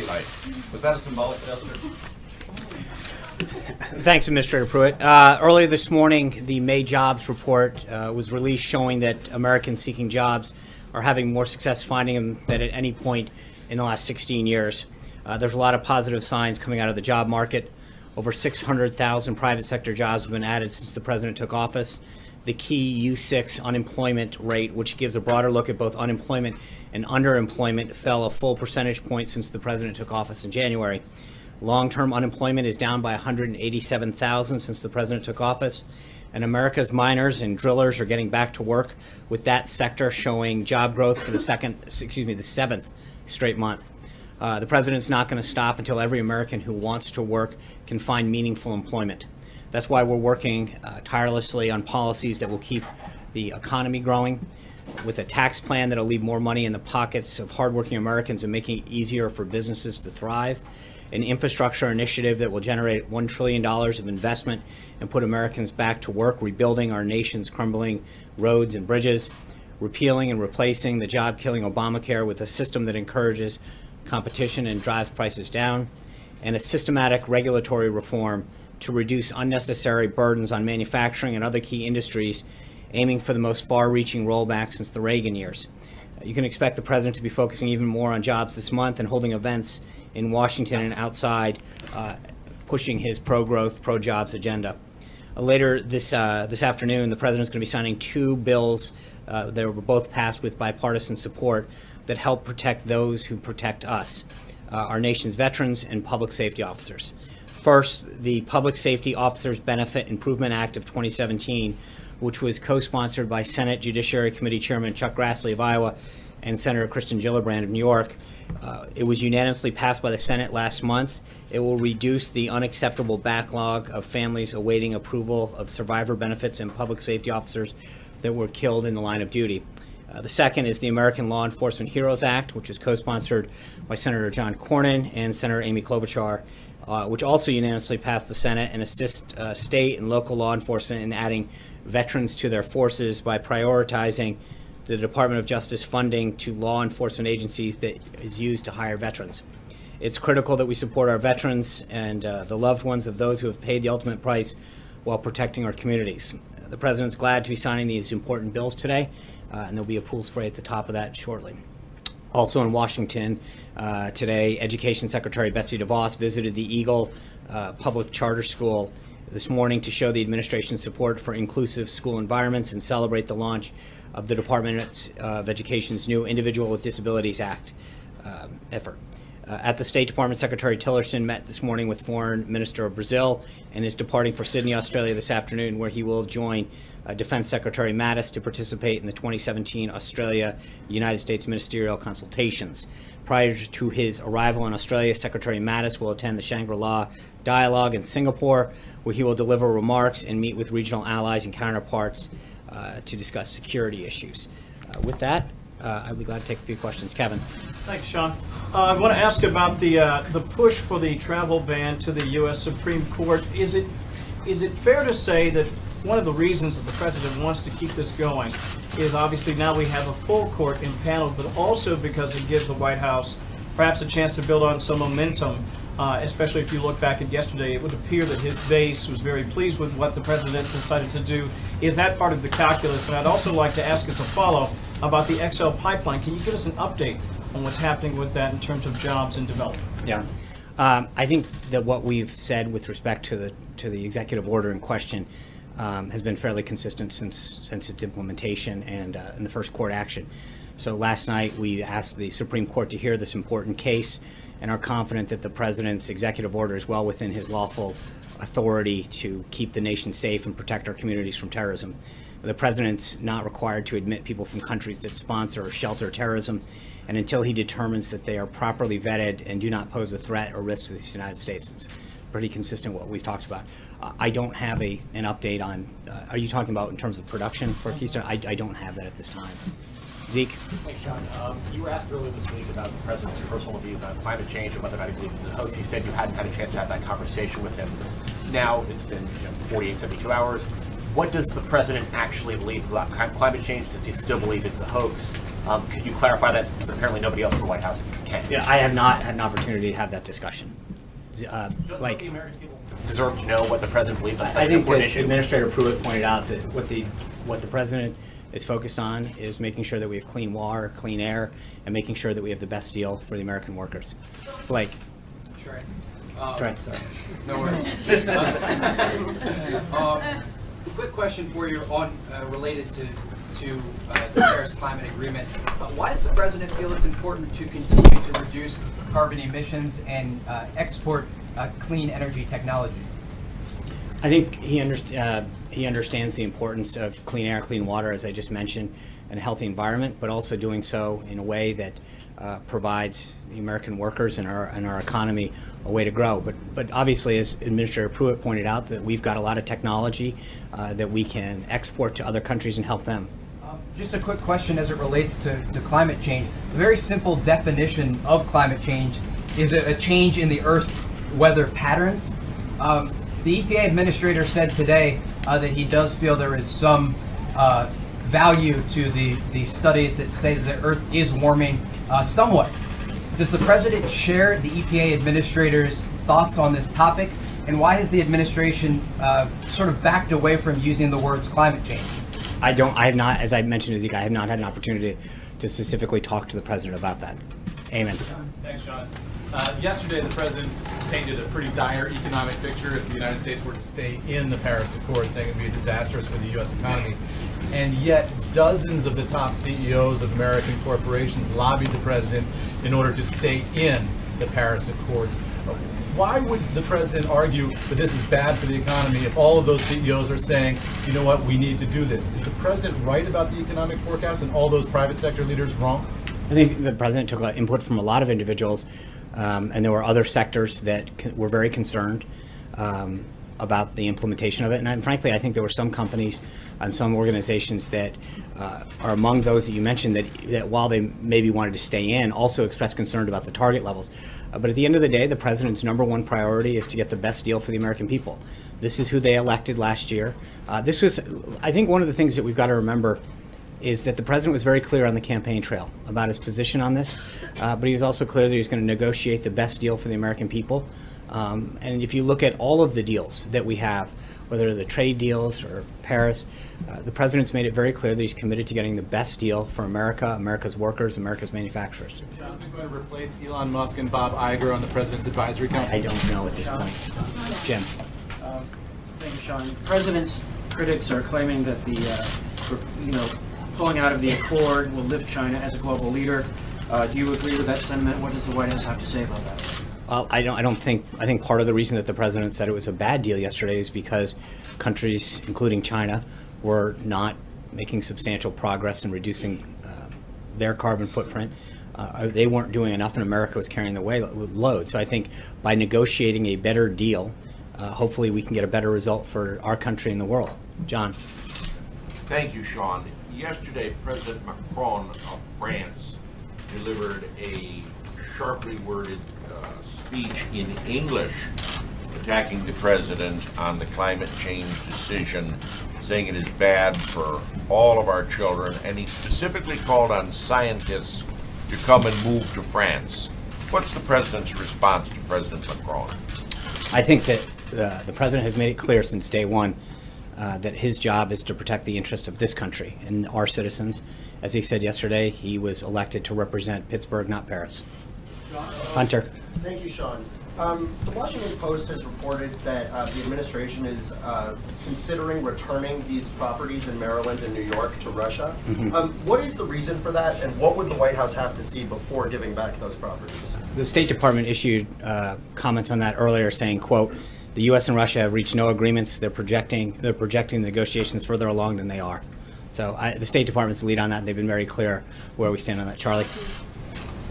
last night. Was that a symbolic gesture? Thanks, Administrator Pruitt. Earlier this morning, the May jobs report was released showing that Americans seeking jobs are having more success finding them than at any point in the last 16 years. There's a lot of positive signs coming out of the job market. Over 600,000 private sector jobs have been added since the president took office. The key U6 unemployment rate, which gives a broader look at both unemployment and underemployment, fell a full percentage point since the president took office in January. Long-term unemployment is down by 187,000 since the president took office, and America's miners and drillers are getting back to work, with that sector showing job growth for the seventh straight month. The president's not going to stop until every American who wants to work can find meaningful employment. That's why we're working tirelessly on policies that will keep the economy growing, with a tax plan that will leave more money in the pockets of hardworking Americans and making it easier for businesses to thrive, an infrastructure initiative that will generate $1 trillion of investment and put Americans back to work, rebuilding our nation's crumbling roads and bridges, repealing and replacing the job-killing Obamacare with a system that encourages competition and drives prices down, and a systematic regulatory reform to reduce unnecessary burdens on manufacturing and other key industries, aiming for the most far-reaching rollback since the Reagan years. You can expect the president to be focusing even more on jobs this month and holding events in Washington and outside, pushing his pro-growth, pro-jobs agenda. Later this afternoon, the president's going to be signing two bills that were both passed with bipartisan support that help protect those who protect us, our nation's veterans and public safety officers. First, the Public Safety Officers Benefit Improvement Act of 2017, which was co-sponsored by Senate Judiciary Committee Chairman Chuck Grassley of Iowa and Senator Kristen Gillibrand of New York. It was unanimously passed by the Senate last month. It will reduce the unacceptable backlog of families awaiting approval of survivor benefits and public safety officers that were killed in the line of duty. The second is the American Law Enforcement Heroes Act, which is co-sponsored by Senator John Cornyn and Senator Amy Klobuchar, which also unanimously passed the Senate and assists state and local law enforcement in adding veterans to their forces by prioritizing the Department of Justice funding to law enforcement agencies that is used to hire veterans. It's critical that we support our veterans and the loved ones of those who have paid the ultimate price while protecting our communities. The president's glad to be signing these important bills today, and there'll be a pool spray at the top of that shortly. Also in Washington today, Education Secretary Betsy DeVos visited the Eagle Public Charter School this morning to show the administration's support for inclusive school environments and celebrate the launch of the Department of Education's new Individual with Disabilities Act effort. At the State Department, Secretary Tillerson met this morning with Foreign Minister of Brazil and is departing for Sydney, Australia this afternoon, where he will join Defense Secretary Mattis to participate in the 2017 Australia-United States ministerial consultations. Prior to his arrival in Australia, Secretary Mattis will attend the Shangri-La Dialogue in Singapore, where he will deliver remarks and meet with regional allies and counterparts to discuss security issues. With that, I'd be glad to take a few questions. Kevin. Thanks, Sean. I want to ask about the push for the travel ban to the U.S. Supreme Court. Is it fair to say that one of the reasons that the president wants to keep this going is obviously now we have a full court in panels, but also because it gives the White House perhaps a chance to build on some momentum, especially if you look back at yesterday, it would appear that his base was very pleased with what the president decided to do. Is that part of the calculus? And I'd also like to ask as a follow about the XL pipeline. Can you give us an update on what's happening with that in terms of jobs and development? Yeah. I think that what we've said with respect to the executive order in question has been fairly consistent since its implementation and in the first court action. So last night we asked the Supreme Court to hear this important case and are confident that the president's executive order is well within his lawful authority to keep the nation safe and protect our communities from terrorism. The president's not required to admit people from countries that sponsor or shelter terrorism, and until he determines that they are properly vetted and do not pose a threat or risk to the United States. It's pretty consistent with what we've talked about. I don't have an update on, are you talking about in terms of production for Keystone? I don't have that at this time. Zeke? Thanks, John. You were asked earlier this week about the president's personal views on climate change and whether or not he believes it's a hoax. You said you hadn't had a chance to have that conversation with him. Now it's been 48, 72 hours. what does the president actually believe about climate change? Does he still believe it's a hoax? Could you clarify that, since apparently nobody else in the White House can? Yeah, I have not had an opportunity to have that discussion. Don't the American people deserve to know what the president believes on I such an think important that issue? Administrator Pruitt pointed out that what the president is focused on is making sure that we have clean water, clean air, and making sure that we have the best deal for the American workers. Blake. Sure. Sorry. No worries. Quick question for you on related to the Paris Climate Agreement. Why does the president feel it's important to continue to reduce carbon emissions and export clean energy technology? I think he understands the importance of clean air, clean water, as I just mentioned, and a healthy environment, but also doing so in a way that provides the American workers and our economy a way to grow. But obviously, as Administrator Pruitt pointed out, that we've got a lot of technology that we can export to other countries and help them. Just a quick question as it relates to climate change. The very simple definition of climate change is a change in the Earth's weather patterns. The EPA administrator said today that he does feel there is some value to the studies that say that the Earth is warming somewhat. Does the president share the EPA administrator's thoughts on this topic? And why has the administration sort of backed away from using the words climate change? I have not, as I mentioned to Zeke, I have not had an opportunity to specifically talk to the president about that. Amen. Thanks, Sean. Yesterday, the president painted a pretty dire economic picture if the United States were to stay in the Paris Accord, saying it would be disastrous for the U.S. economy. And yet, dozens of the top CEOs of American corporations lobbied the president in order to stay in the Paris Accords. Why would the president argue that this is bad for the economy if all of those CEOs are saying, you know what, we need to do this? Is the president right about the economic forecast and all those private sector leaders wrong? I think the president took input from a lot of individuals, and there were other sectors that were very concerned about the implementation of it. And frankly, I think there were some companies and some organizations that are among those that you mentioned that while they maybe wanted to stay in, also expressed concern about the target levels. But at the end of the day, the president's number one priority is to get the best deal for the American people. This is who they elected last year. This was, I think, one of the things that we've got to remember is that the president was very clear on the campaign trail about his position on this, but he was also clear that he was going to negotiate the best deal for the American people. And if you look at all of the deals that we have, whether the trade deals or Paris, the president's made it very clear that he's committed to getting the best deal for America, America's workers, America's manufacturers. Is Johnson going to replace Elon Musk and Bob Iger on the president's advisory council? I don't know at this point. Jim. Thank you, Sean. The president's critics are claiming that the, pulling out of the accord will lift China as a global leader. Do you agree with that sentiment? What does the White House have to say about that? Well, I think part of the reason that the president said it was a bad deal yesterday is because countries, including China, were not making substantial progress in reducing their carbon footprint. They weren't doing enough, and America was carrying the load. So I think by negotiating a better deal, hopefully we can get a better result for our country and the world. John. Thank you, Sean. Yesterday, President Macron of France delivered a sharply worded speech in English attacking the president on the climate change decision, saying it is bad for all of our children, and he specifically called on scientists to come and move to France. What's the president's response to President Macron? I think that the president has made it clear since day one that his job is to protect the interest of this country and our citizens. As he said yesterday, he was elected to represent Pittsburgh, not Paris. Hunter. Thank you, Sean. The Washington Post has reported that the administration is considering returning these properties in Maryland and New York to Russia. What is the reason for that, and what would the White House have to see before giving back those properties? The State Department issued comments on that earlier, saying, quote, the U.S. and Russia have reached no agreements. They're projecting the negotiations further along than they are. So the State Department's the lead on that. They've been very clear where we stand on that. Charlie?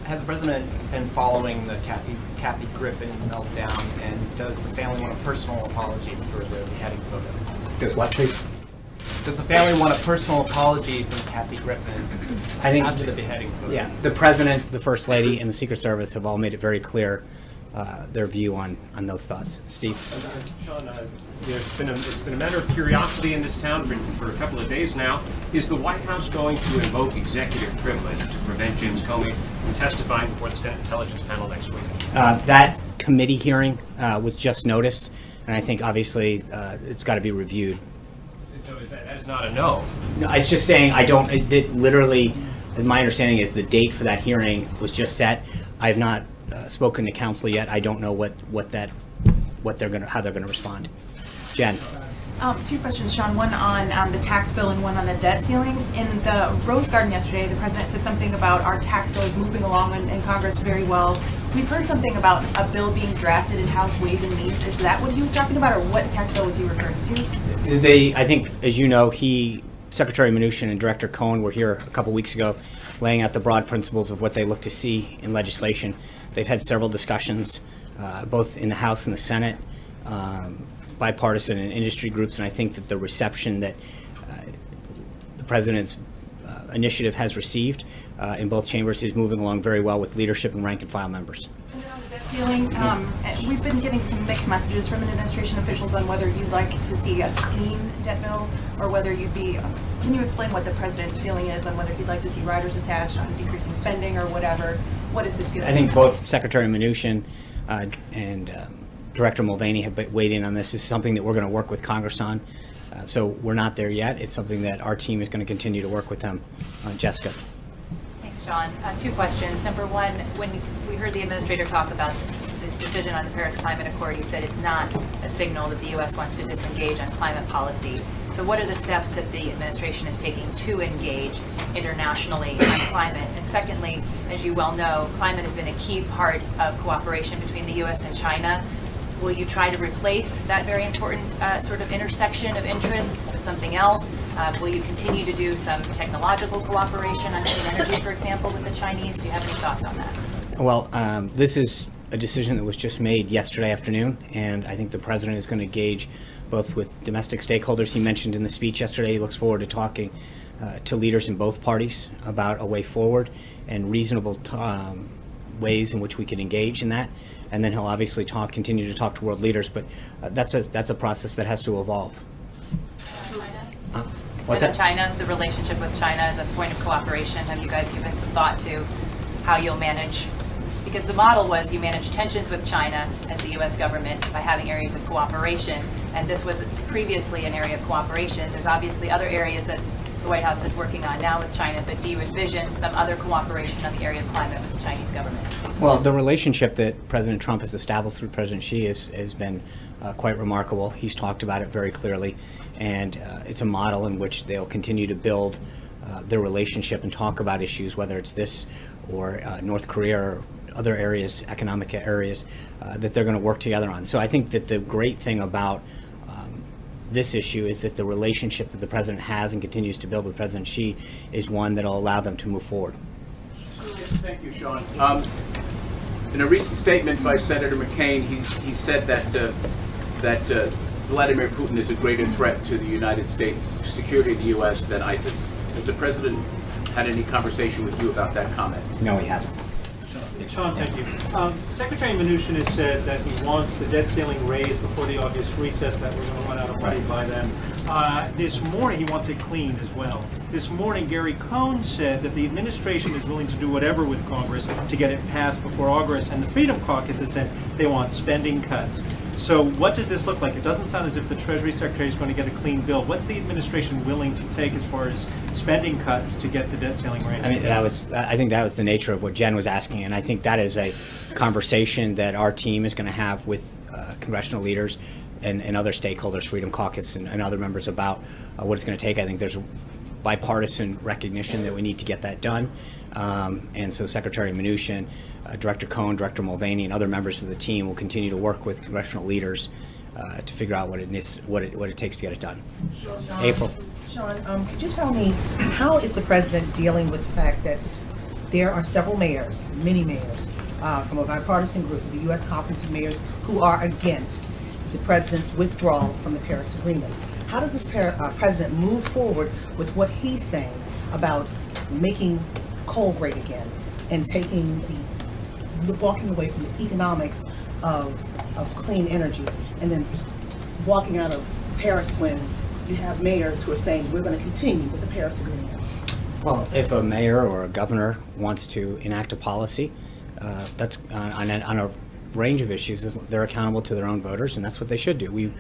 Has the president been following the Kathy Griffin meltdown, and does the family want a personal apology for the beheading photo? Does what, please? Does the family want a personal apology from Kathy Griffin after the beheading photo? Yeah, the president, the first lady, and the Secret Service have all made it very clear their view on those thoughts. Steve? Sean, it's been a matter of curiosity in this town for a couple of days now. Is the White House going to invoke executive privilege to prevent James Comey from testifying before the Senate Intelligence Panel next week? That committee hearing was just noticed, and I think obviously it's got to be reviewed. And so that is not a no. No, it's just saying I don't. Literally, my understanding is the date for that hearing was just set. I have not spoken to council yet. I don't know how they're gonna respond. Jen. Two questions, Sean. One on the tax bill and one on the debt ceiling. In the Rose Garden yesterday, the president said something about our tax bill is moving along in Congress very well. We've heard something about a bill being drafted in House Ways and Means. Is that what he was talking about, or what tax bill was he referring to? I think, as you know, Secretary Mnuchin and Director Cohen were here a couple weeks ago laying out the broad principles of what they look to see in legislation. They've had several discussions, both in the House and the Senate, bipartisan and industry groups, and I think that the reception that the President's initiative has received in both chambers is moving along very well with leadership and rank and file members. And then on the debt ceiling, we've been getting some mixed messages from administration officials on whether you'd like to see a clean debt bill or whether you'd be. Can you explain what the president's feeling is on whether he'd like to see riders attached on decreasing spending or whatever? What is his feeling? I think both Secretary Mnuchin and Director Mulvaney have weighed in on this. This is something that we're going to work with Congress on. So we're not there yet. It's something that our team is going to continue to work with them. Jessica. Thanks, John. Two questions. Number one, when we heard the administrator talk about this decision on the Paris Climate Accord, he said it's not a signal that the U.S. wants to disengage on climate policy. So what are the steps that the administration is taking to engage internationally on climate? And secondly, as you well know, climate has been a key part of cooperation between the U.S. and China. Will you try to replace that very important sort of intersection of interests with something else? Will you continue to do some technological cooperation on clean energy, for example, with the Chinese? Do you have any thoughts on that? Well, this is a decision that was just made yesterday afternoon, and I think the President is going to engage both with domestic stakeholders. He mentioned in the speech yesterday he looks forward to talking to leaders in both parties about a way forward and reasonable ways in which we can engage in that. And then he'll obviously continue to talk to world leaders, but that's a process that has to evolve. What's that? China, the relationship with China as a point of cooperation, have you guys given some thought to how you'll manage? Because the model was you manage tensions with China as the U.S. government by having areas of cooperation, and this was previously an area of cooperation. There's obviously other areas that the White House is working on now with China, but do you envision some other cooperation on the area of climate with the Chinese government? Well, the relationship that President Trump has established with President Xi has been quite remarkable. He's talked about it very clearly, and it's a model in which they'll continue to build their relationship and talk about issues, whether it's this or North Korea or other areas, economic areas, that they're going to work together on. So I think that the great thing about this issue is that the relationship that the President has and continues to build with President Xi is one that will allow them to move forward. Thank you, Sean. In a recent statement by Senator McCain, he said that Vladimir Putin is a greater threat to the United States security of the U.S. than ISIS. Has the President had any conversation with you about that comment? No, he hasn't. Sean, thank you. Secretary Mnuchin has said that he wants the debt ceiling raised before the August recess, that we're going to run out of money by then. This morning, he wants it clean as well. This morning, Gary Cohn said that the administration is willing to do whatever with Congress to get it passed before August, and the Freedom Caucus has said they want spending cuts. So what does this look like? It doesn't sound as if the Treasury Secretary is going to get a clean bill. What's the administration willing to take as far as spending cuts to get the debt ceiling raised? I mean, I think that was the nature of what Jen was asking, and I think that is a conversation that our team is going to have with congressional leaders and other stakeholders, Freedom Caucus and other members about what it's going to take. I think there's bipartisan recognition that we need to get that done. And so Secretary Mnuchin, Director Cohen, Director Mulvaney, and other members of the team will continue to work with congressional leaders to figure out what it takes to get it done. Sean, April. Sean, could you tell me, how is the president dealing with the fact that there are several mayors, many mayors, from a bipartisan group, the U.S. Conference of Mayors, who are against the president's withdrawal from the Paris Agreement? How does this president move forward with what he's saying about making coal great again and taking the walking away from the economics of clean energy, and then walking out of Paris when you have mayors who are saying we're going to continue with the Paris Agreement? Well, if a mayor or a governor wants to enact a policy, that's on a range of issues, they're accountable to their own voters, and that's what they should do. We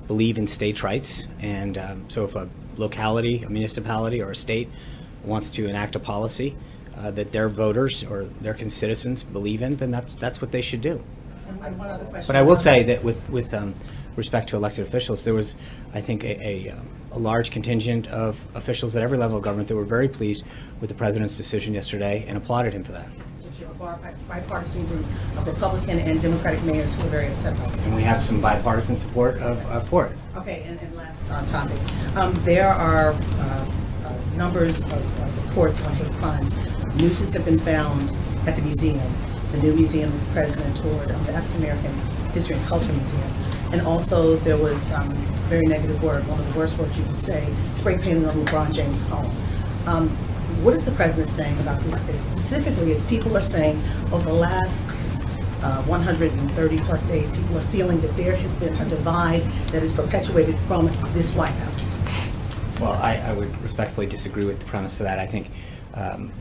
believe in states' rights, and so if a locality, a municipality, or a state wants to enact a policy that their voters or their citizens believe in, then that's what they should do. And one other question. But I will say that with respect to elected officials, there was, I think, a large contingent of officials at every level of government that were very pleased with the president's decision yesterday and applauded him for that. So you have a bipartisan group of Republican and Democratic mayors who are very upset about this. And we have some bipartisan support for it. Okay, and last topic. There are numbers of reports on hate crimes. Nooses have been found at the museum, the new museum the president toured, the African American History and Culture Museum. And also there was very negative word, one of the worst words you can say, spray painted on LeBron James' home. What is the president saying about this? Specifically, as people are saying over the last 130 plus days, people are feeling that there has been a divide that is perpetuated from this White House. Well, I would respectfully disagree with the premise of that. I think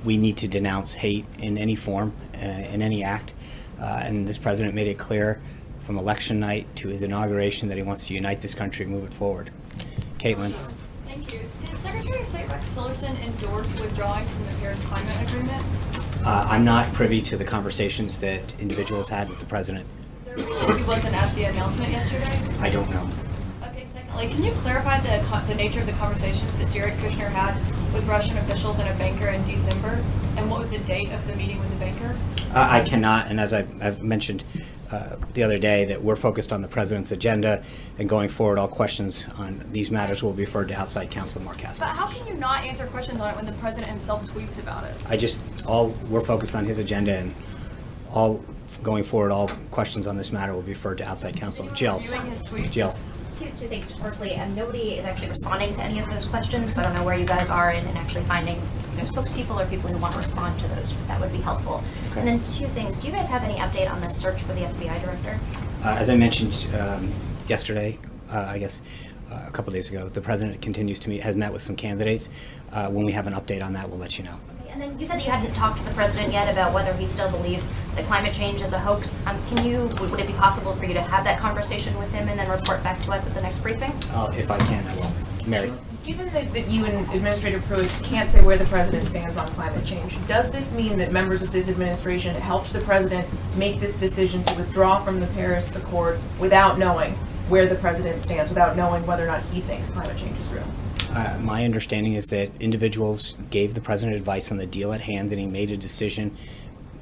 we need to denounce hate in any form, in any act, and this president made it clear from election night to his inauguration that he wants to unite this country and move it forward. Caitlin. Thank you. Did Secretary of State Rex Tillerson endorse withdrawing from the Paris Climate Agreement? I'm not privy to the conversations that individuals had with the president. Is there a reason he wasn't at the announcement yesterday? I don't know. Okay, secondly, can you clarify the nature of the conversations that Jared Kushner had with Russian officials and a banker in December? And what was the date of the meeting with the banker? I cannot, and as I've mentioned the other day, that we're focused on the president's agenda, and going forward, all questions on these matters will be referred to outside counsel Mark Cassidy. But how can you not answer questions on it when the president himself tweets about it? We're focused on his agenda, and going forward, all questions on this matter will be referred to outside counsel. Jill. Jill. Two things. Firstly, nobody is actually responding to any of those questions. I don't know where you guys are in actually finding spokespeople or people who want to respond to those, but that would be helpful. Okay. And then two things. Do you guys have any update on the search for the FBI director? As I mentioned yesterday, I guess a couple days ago, the president has met with some candidates. When we have an update on that, we'll let you know. And then you said that you hadn't talked to the president yet about whether he still believes that climate change is a hoax. Would it be possible for you to have that conversation with him and then report back to us at the next briefing? If I can, I will. Mary. Given that you and Administrator Pruitt can't say where the president stands on climate change, does this mean that members of this administration helped the president make this decision to withdraw from the Paris Accord without knowing where the president stands, without knowing whether or not he thinks climate change is real? My understanding is that individuals gave the president advice on the deal at hand, and he made a decision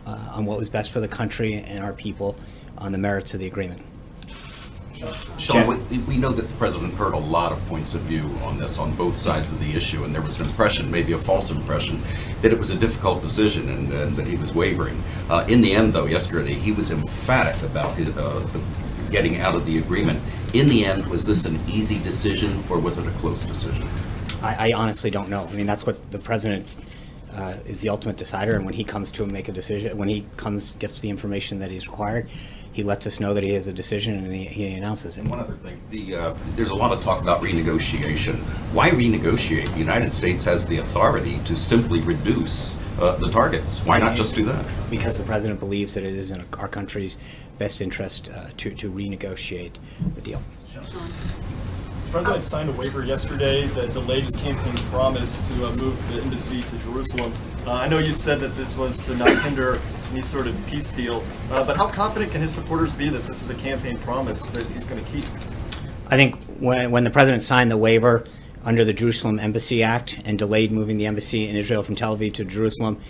on what was best for the country and our people on the merits of the agreement. Sean, we know that the president heard a lot of points of view on this, on both sides of the issue, and there was an impression, maybe a false impression, that it was a difficult decision and that he was wavering. In the end, though, yesterday, he was emphatic about getting out of the agreement. In the end, was this an easy decision or was it a close decision? I honestly don't know. I mean, that's what the president is the ultimate decider, and when he comes to make a decision, when he gets the information that he's required, he lets us know that he has a decision and he announces it. And one other thing, there's a lot of talk about renegotiation. Why renegotiate? The United States has the authority to simply reduce the targets. Why not just do that? Because the president believes that it is in our country's best interest to renegotiate the deal. The president signed a waiver yesterday that delayed his campaign promise to move the embassy to Jerusalem. I know you said that this was to not hinder any sort of peace deal, but how confident can his supporters be that this is a campaign promise that he's going to keep? I think when the president signed the waiver under the Jerusalem Embassy Act and delayed moving the embassy in Israel from Tel Aviv to Jerusalem,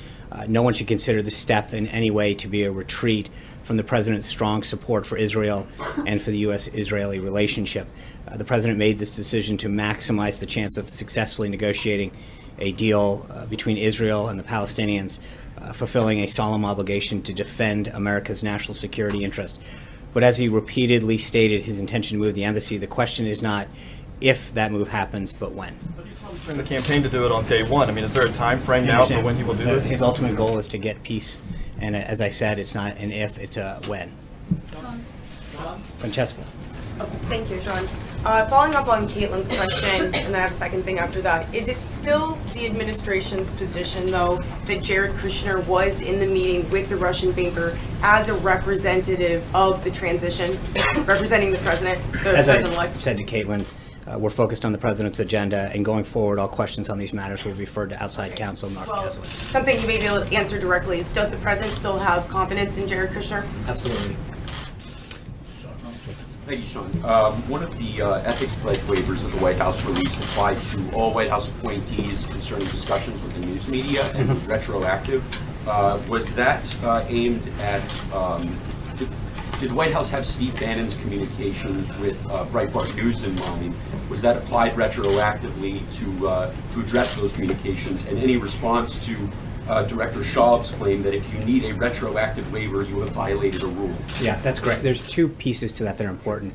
no one should consider this step in any way to be a retreat from the president's strong support for Israel and for the U.S.-Israeli relationship. The president made this decision to maximize the chance of successfully negotiating a deal between Israel and the Palestinians, fulfilling a solemn obligation to defend America's national security interest. But as he repeatedly stated his intention to move the embassy, the question is not if that move happens, but when. But he promised during the campaign to do it on day one. I mean, is there a time frame now for when he will do this? His ultimate goal is to get peace And as I said, it's not an if, it's a when. Francesca. Thank you, Sean. Following up on Caitlin's question, and then I have a second thing after that. Is it still the administration's position, though, that Jared Kushner was in the meeting with the Russian banker as a representative of the transition, representing the president, the As I president-elect? said to Caitlin, we're focused on the president's agenda, and going forward, all questions on these matters will be referred to outside counsel, Mark Kasowitz. Something you may be able to answer directly is, does the president still have confidence in Jared Kushner? Absolutely. Thank you, Sean. One of the ethics pledge waivers that the White House released applied to all White House appointees concerning discussions with the news media and was retroactive. Was that aimed at, did the White House have Steve Bannon's communications with Breitbart News in mind? Was that applied retroactively to address those communications? And any response to Director Schaub's claim that if you need a retroactive waiver, you have violated a rule? Yeah, that's great. There's two pieces to that that are important.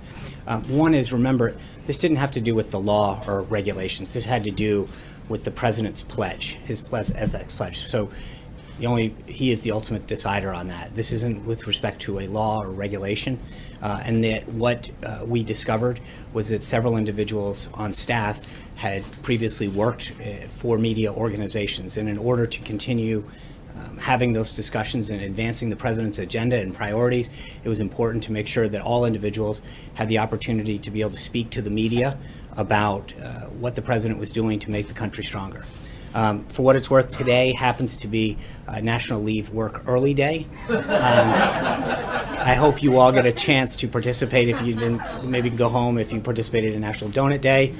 One is, remember, this didn't have to do with the law or regulations. This had to do with the president's pledge, his ethics pledge. So he is the ultimate decider on that. This isn't with respect to a law or regulation. And that what we discovered was that several individuals on staff had previously worked for media organizations. And in order to continue having those discussions and advancing the president's agenda and priorities, it was important to make sure that all individuals had the opportunity to be able to speak to the media about what the president was doing to make the country stronger. For what it's worth, today happens to be National Leave Work Early Day. I hope you all get a chance to participate. If you didn't, maybe go home if you participated in National Donut Day.